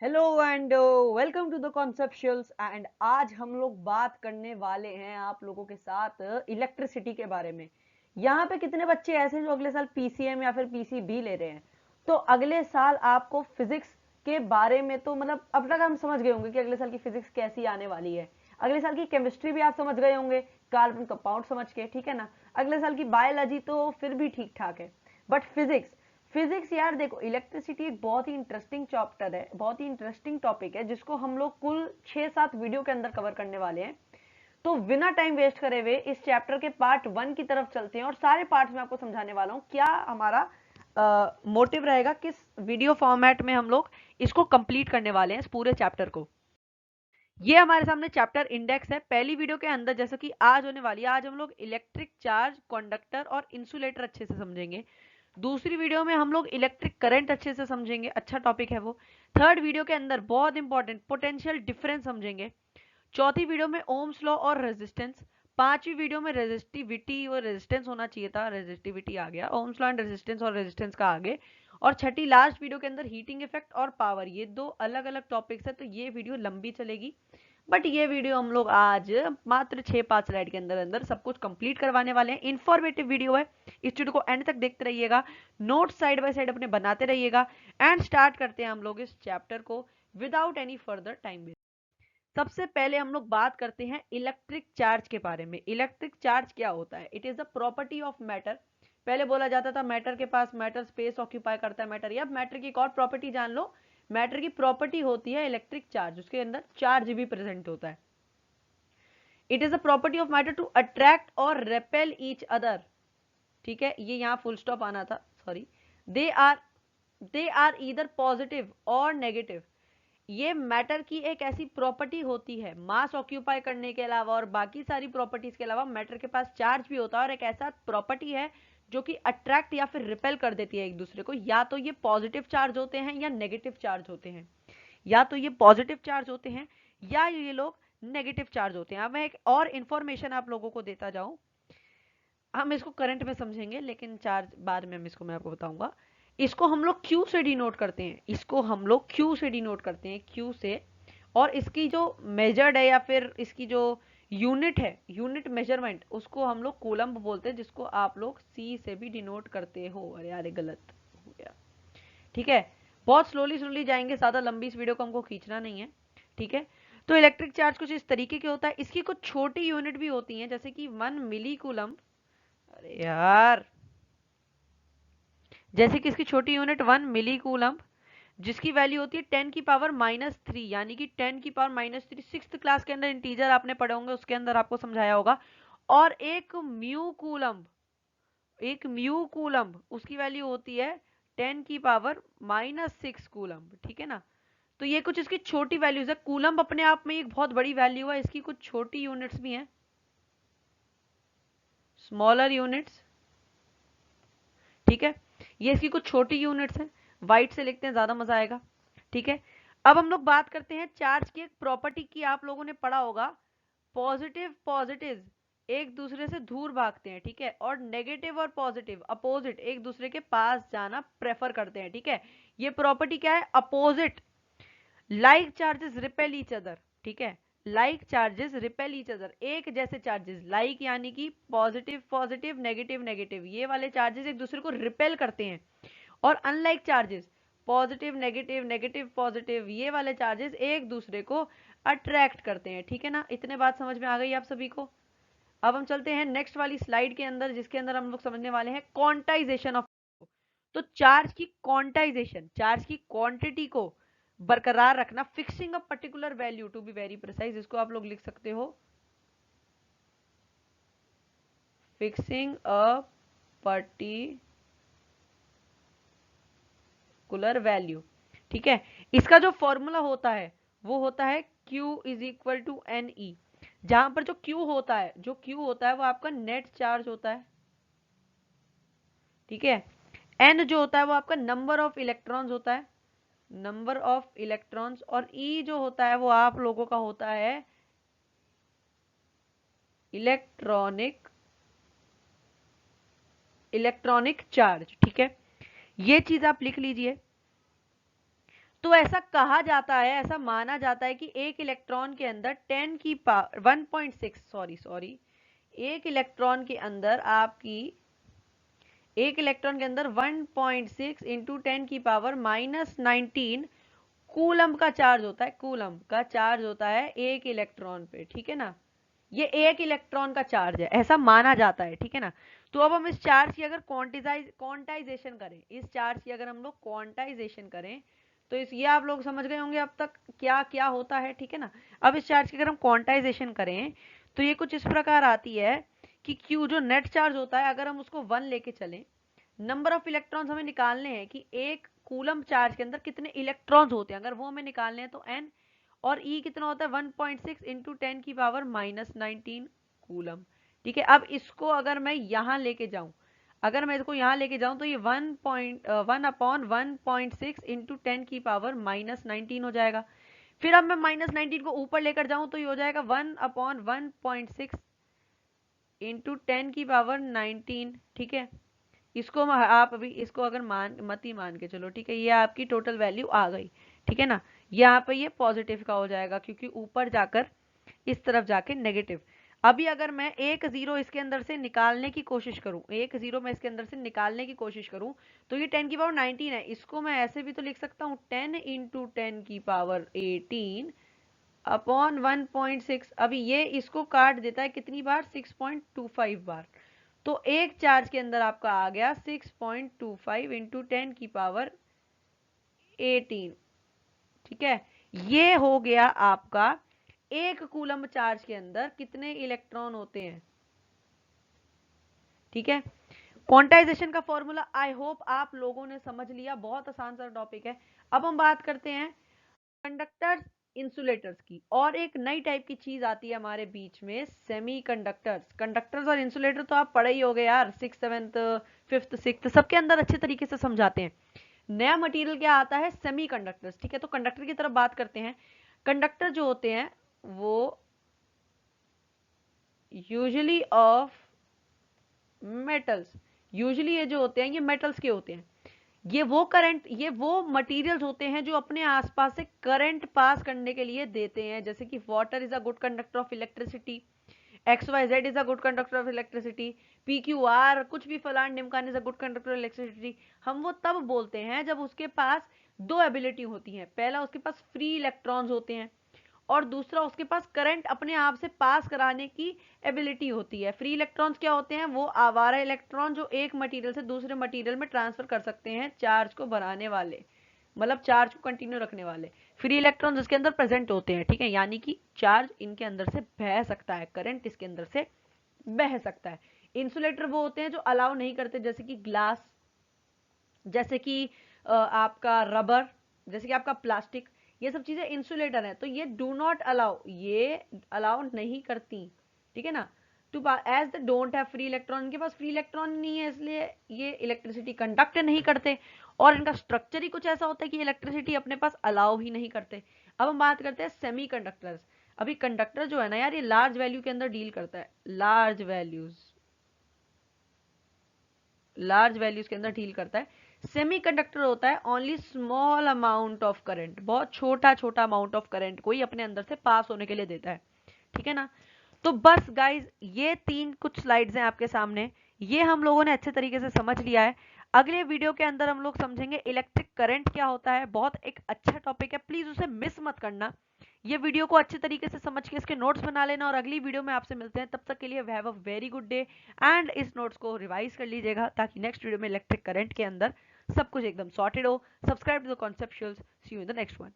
Hello and welcome to the conceptuals. And आज हम लोग बात करने वाले हैं आप लोगों के साथ इलेक्ट्रिसिटी के बारे में। यहाँ पे कितने बच्चे ऐसे हैं जो अगले साल पीसीएम या फिर पीसीबी ले रहे हैं? तो अगले साल आपको फिजिक्स के बारे में तो मतलब अब तक हम समझ गए होंगे कि अगले साल की फिजिक्स कैसी आने वाली है। अगले साल की केमिस्ट्री भी आप समझ गए होंगे, कार्बन कंपाउंड समझ के, ठीक है ना। अगले साल की बायोलॉजी तो फिर भी ठीक ठाक है, बट फिजिक्स, फिजिक्स यार देखो, इलेक्ट्रिसिटी एक बहुत ही इंटरेस्टिंग चैप्टर है, बहुत ही इंटरेस्टिंग टॉपिक है जिसको हम लोग कुल 6-7 वीडियो के अंदर कवर करने वाले हैं। तो बिना टाइम वेस्ट करे हुए इस चैप्टर के पार्ट 1 की तरफ चलते हैं और सारे पार्ट्स में आपको समझाने वाला हूं क्या हमारा मोटिव रहेगा, किस वीडियो फॉर्मेट में हम लोग इसको कंप्लीट करने वाले हैं इस पूरे चैप्टर को। ये हमारे सामने चैप्टर इंडेक्स है। पहली वीडियो के अंदर जैसे कि आज होने वाली है, आज हम लोग इलेक्ट्रिक चार्ज, कंडक्टर और इंसुलेटर अच्छे से समझेंगे। दूसरी वीडियो में हम लोग इलेक्ट्रिक करंट अच्छे से समझेंगे, अच्छा टॉपिक है वो। थर्ड वीडियो के अंदर बहुत इंपॉर्टेंट पोटेंशियल डिफरेंस समझेंगे। चौथी वीडियो में ओम्स लॉ और रेजिस्टेंस। पांचवी वीडियो में रेजिस्टिविटी और रेजिस्टेंस होना चाहिए था, रेजिस्टिविटी आ गया, ओम्स लॉ एंड रेजिस्टेंस और रेजिस्टेंस का आगे। और छठी लास्ट वीडियो के अंदर हीटिंग इफेक्ट और पावर, ये दो अलग अलग टॉपिक्स है, तो ये वीडियो लंबी चलेगी। बट ये वीडियो हम लोग आज मात्र 6-5 स्लाइड के अंदर अंदर सब कुछ कंप्लीट करवाने वाले हैं। इंफॉर्मेटिव वीडियो है, इस वीडियो को एंड तक देखते रहिएगा, नोट साइड बाय साइड अपने बनाते रहिएगा। एंड स्टार्ट करते हैं हम लोग इस चैप्टर को without any further time waste. सबसे पहले हम लोग बात करते हैं इलेक्ट्रिक चार्ज के बारे में। इलेक्ट्रिक चार्ज क्या होता है? It is the property of matter. पहले बोला जाता था मैटर के पास, मैटर स्पेस ऑक्यूपाई करता है मैटर। अब मैटर की एक और प्रॉपर्टी जान लो, मैटर की प्रॉपर्टी होती है इलेक्ट्रिक चार्ज, उसके अंदर चार्ज भी प्रेजेंट होता है। It is the property of matter to attract और रेपेल ईच अदर। ठीक है, ये यहां फुल स्टॉप आना था, sorry. They are they are either positive और नेगेटिव। ये मैटर की एक ऐसी प्रॉपर्टी होती है, मास ऑक्यूपाई करने के अलावा और बाकी सारी प्रॉपर्टीज के अलावा मैटर के पास चार्ज भी होता है, और एक ऐसा प्रॉपर्टी है जो कि अट्रैक्ट या फिर रिपेल कर देती है एक दूसरे को। या तो ये पॉजिटिव चार्ज होते हैं या नेगेटिव चार्ज होते हैं, या तो ये पॉजिटिव चार्ज होते हैं या ये लोग नेगेटिव चार्ज होते हैं। अब मैं एक और इंफॉर्मेशन आप लोगों को देता जाऊं, हम इसको करंट में समझेंगे लेकिन चार्ज बाद में इसको मैं आपको बताऊंगा। इसको हम लोग क्यू से डिनोट करते हैं, इसको हम लोग क्यू से डिनोट करते हैं, क्यू से। और इसकी जो मेजर्ड है या फिर इसकी जो यूनिट है, यूनिट मेजरमेंट, उसको हम लोग कूलम्ब बोलते हैं, जिसको आप लोग सी से भी डिनोट करते हो। अरे यार गलत हो गया, ठीक है। बहुत स्लोली स्लोली जाएंगे, ज्यादा लंबी इस वीडियो को हमको खींचना नहीं है, ठीक है। तो इलेक्ट्रिक चार्ज कुछ इस तरीके के होता है। इसकी कुछ छोटी यूनिट भी होती हैं, जैसे कि 1 मिली कूलम्ब। अरे यार, जैसे कि इसकी छोटी यूनिट 1 मिली कूलम्ब, जिसकी वैल्यू होती है 10⁻³ यानी कि 10⁻³ सिक्स्थ क्लास के अंदर इंटीजर आपने पढ़े होंगे, उसके अंदर आपको समझाया होगा। और एक म्यू कूलम्ब उसकी वैल्यू होती है 10⁻⁻6 कूलम्ब, ठीक है ना। तो ये कुछ इसकी छोटी वैल्यूज है। कूलम्ब अपने आप में एक बहुत बड़ी वैल्यू है, इसकी कुछ छोटी यूनिट्स भी हैं, स्मॉलर यूनिट्स, ठीक है। ये इसकी कुछ छोटी यूनिट्स हैं, वाइट से लिखते हैं ज्यादा मजा आएगा, ठीक है। अब हम लोग बात करते हैं चार्ज की एक प्रॉपर्टी की, आप लोगों ने पढ़ा होगा, पॉजिटिव पॉजिटिव एक दूसरे से दूर भागते हैं, ठीक है, और नेगेटिव और पॉजिटिव अपोजिट एक दूसरे के पास जाना प्रेफर करते हैं, ठीक है। ये प्रॉपर्टी क्या है? Opposite, like charges repel each other, ठीक है। Like charges repel each other, एक जैसे चार्जेस, लाइक यानी कि पॉजिटिव पॉजिटिव नेगेटिव नेगेटिव, ये वाले चार्जेस एक दूसरे को रिपेल करते हैं। और unlike charges, positive negative negative positive, ये वाले चार्जेस एक दूसरे को अट्रैक्ट करते हैं, ठीक है ना। इतने बात समझ में आ गई आप सभी को? अब हम चलते हैं नेक्स्ट वाली स्लाइड के अंदर, जिसके अंदर हम लोग समझने वाले हैं क्वांटाइजेशन ऑफ। तो चार्ज की क्वांटाइजेशन, चार्ज की क्वांटिटी को बरकरार रखना, fixing a particular value to be very precise, इसको आप लोग लिख सकते हो फिक्सिंग अ पर्टिकुलर वैल्यू, ठीक है। इसका जो फॉर्मूला होता है वो होता है Q is equal to N E, जहां पर जो Q होता है, वो आपका नेट चार्ज होता है, ठीक है। N जो होता है वो आपका नंबर ऑफ इलेक्ट्रॉन्स होता है, नंबर ऑफ इलेक्ट्रॉन्स। और E जो होता है वो आप लोगों का होता है इलेक्ट्रॉनिक चार्ज, ठीक है। ये चीज आप लिख लीजिए। तो ऐसा कहा जाता है, ऐसा माना जाता है कि एक इलेक्ट्रॉन के अंदर 10 की पावर 1.6 सॉरी एक इलेक्ट्रॉन के अंदर आपकी एक इलेक्ट्रॉन के अंदर 1.6 इंटू 10 की पावर -19 कूलम का चार्ज होता है, कूलम का चार्ज होता है एक इलेक्ट्रॉन पे, ठीक है ना। ये एक इलेक्ट्रॉन का चार्ज है, ऐसा माना जाता है, ठीक है ना। तो अब हम इस चार्ज की अगर क्वांटाइजेशन करें, इस चार्ज की अगर हम लोग क्वांटाइजेशन करें, तो इस ये आप लोग समझ गए होंगे अब तक क्या क्या होता है, ठीक है ना। अब इस चार्ज की अगर हम क्वांटाइजेशन करें तो ये कुछ इस प्रकार आती है कि Q जो नेट चार्ज होता है, अगर हम उसको 1 लेके चलें, नंबर ऑफ इलेक्ट्रॉन्स हमें निकालने हैं कि एक कूलम चार्ज के अंदर कितने इलेक्ट्रॉन्स होते हैं, अगर वो हमें निकालने हैं तो n, और E कितना होता है 1.6 इंटू 10 की पावर -19 कूलम, ठीक है। अब इसको अगर मैं यहाँ लेके जाऊं, अगर मैं इसको यहाँ लेके जाऊं तो ये 1/1.6 इंटू 10 की पावर -19 हो जाएगा। फिर अब मैं -19 को ऊपर लेकर जाऊं तो ये हो जाएगा 1/1.6 इंटू 10 की पावर 19, ठीक है। इसको आप अभी इसको अगर मत ही मान के चलो, ठीक है, ये आपकी टोटल वैल्यू आ गई, ठीक है ना। यहाँ पे ये पॉजिटिव का हो जाएगा क्योंकि ऊपर जाकर इस तरफ जाके नेगेटिव। अभी अगर मैं एक जीरो इसके अंदर से निकालने की कोशिश करूं, एक जीरो मैं इसके अंदर से निकालने की कोशिश करूं, तो ये 10 की पावर 19 है, इसको मैं ऐसे भी तो लिख सकता हूं 10 इंटू 10 की पावर 18 अपॉन 1.6। अभी ये इसको काट देता है कितनी बार, 6.25 बार। तो एक चार्ज के अंदर आपका आ गया 6.25 इंटू 10 की पावर 18, ठीक है। ये हो गया आपका एक कूलम चार्ज के अंदर कितने इलेक्ट्रॉन होते हैं, ठीक है। क्वांटाइजेशन का फॉर्मूला आई होप आप लोगों ने समझ लिया, बहुत आसान सा टॉपिक है। अब हम बात करते हैं कंडक्टर्स इंसुलेटर्स की, और एक नई टाइप की चीज आती है हमारे बीच में, सेमीकंडक्टर्स। कंडक्टर्स और इंसुलेटर तो आप पढ़े ही होगे यार, 6th 7th 5th 6th सबके अंदर अच्छे तरीके से समझाते हैं। नया मटेरियल क्या आता है, सेमीकंडक्टर्स, ठीक है। तो कंडक्टर की तरफ बात करते हैं। कंडक्टर जो होते हैं वो यूजुअली ऑफ मेटल्स, यूजुअली ये जो होते हैं ये मेटल्स के होते हैं। ये वो मटेरियल्स होते हैं जो अपने आसपास से करंट पास करने के लिए देते हैं, जैसे कि water is a good conductor of electricity, XYZ is a good conductor of electricity, PQR कुछ भी फलान ढिमकान is a good conductor of electricity. हम वो तब बोलते हैं जब उसके पास दो एबिलिटी होती है, पहला उसके पास फ्री इलेक्ट्रॉन्स होते हैं और दूसरा उसके पास करंट अपने आप से पास कराने की एबिलिटी होती है। फ्री इलेक्ट्रॉन्स क्या होते हैं, वो आवारा इलेक्ट्रॉन जो एक मटेरियल से दूसरे मटेरियल में ट्रांसफर कर सकते हैं, चार्ज को बढ़ाने वाले, मतलब चार्ज को कंटिन्यू रखने वाले फ्री इलेक्ट्रॉन इसके अंदर प्रेजेंट होते हैं, ठीक है। यानी कि चार्ज इनके अंदर से बह सकता है, करंट इसके अंदर से बह सकता है। इंसुलेटर वो होते हैं जो अलाउ नहीं करते, जैसे कि ग्लास, जैसे कि आपका रबर, जैसे कि आपका प्लास्टिक, ये सब चीजें इंसुलेटर है, तो ये डू नॉट अलाउ, ये अलाउ नहीं करती, ठीक है ना। To as they don't have free electron, इनके पास फ्री इलेक्ट्रॉन नहीं है, इसलिए ये इलेक्ट्रिसिटी कंडक्ट नहीं करते, और इनका स्ट्रक्चर ही कुछ ऐसा होता है कि इलेक्ट्रिसिटी अपने पास अलाउ ही नहीं करते। अब हम बात करते हैं सेमी कंडक्टर्स। अभी कंडक्टर जो है ना यार, ये लार्ज वैल्यू के अंदर डील करता है, लार्ज वैल्यूज के अंदर डील करता है। सेमीकंडक्टर होता है only small amount of current, बहुत छोटा छोटा अमाउंट ऑफ करंट को ही अपने अंदर से पास होने के लिए देता है, ठीक है ना। तो बस गाइज ये तीन कुछ स्लाइड्स हैं आपके सामने, ये हम लोगों ने अच्छे तरीके से समझ लिया है। अगले वीडियो के अंदर हम लोग समझेंगे इलेक्ट्रिक करंट क्या होता है, बहुत एक अच्छा टॉपिक है, प्लीज उसे मिस मत करना। ये वीडियो को अच्छे तरीके से समझ के इसके नोट्स बना लेना, और अगली वीडियो में आपसे मिलते हैं, तब तक के लिए have a very good day, and इस नोट्स को रिवाइज कर लीजिएगा ताकि नेक्स्ट वीडियो में इलेक्ट्रिक करंट के अंदर सब कुछ एकदम सॉर्टेड हो। Subscribe to the conceptuals, see you in the next one.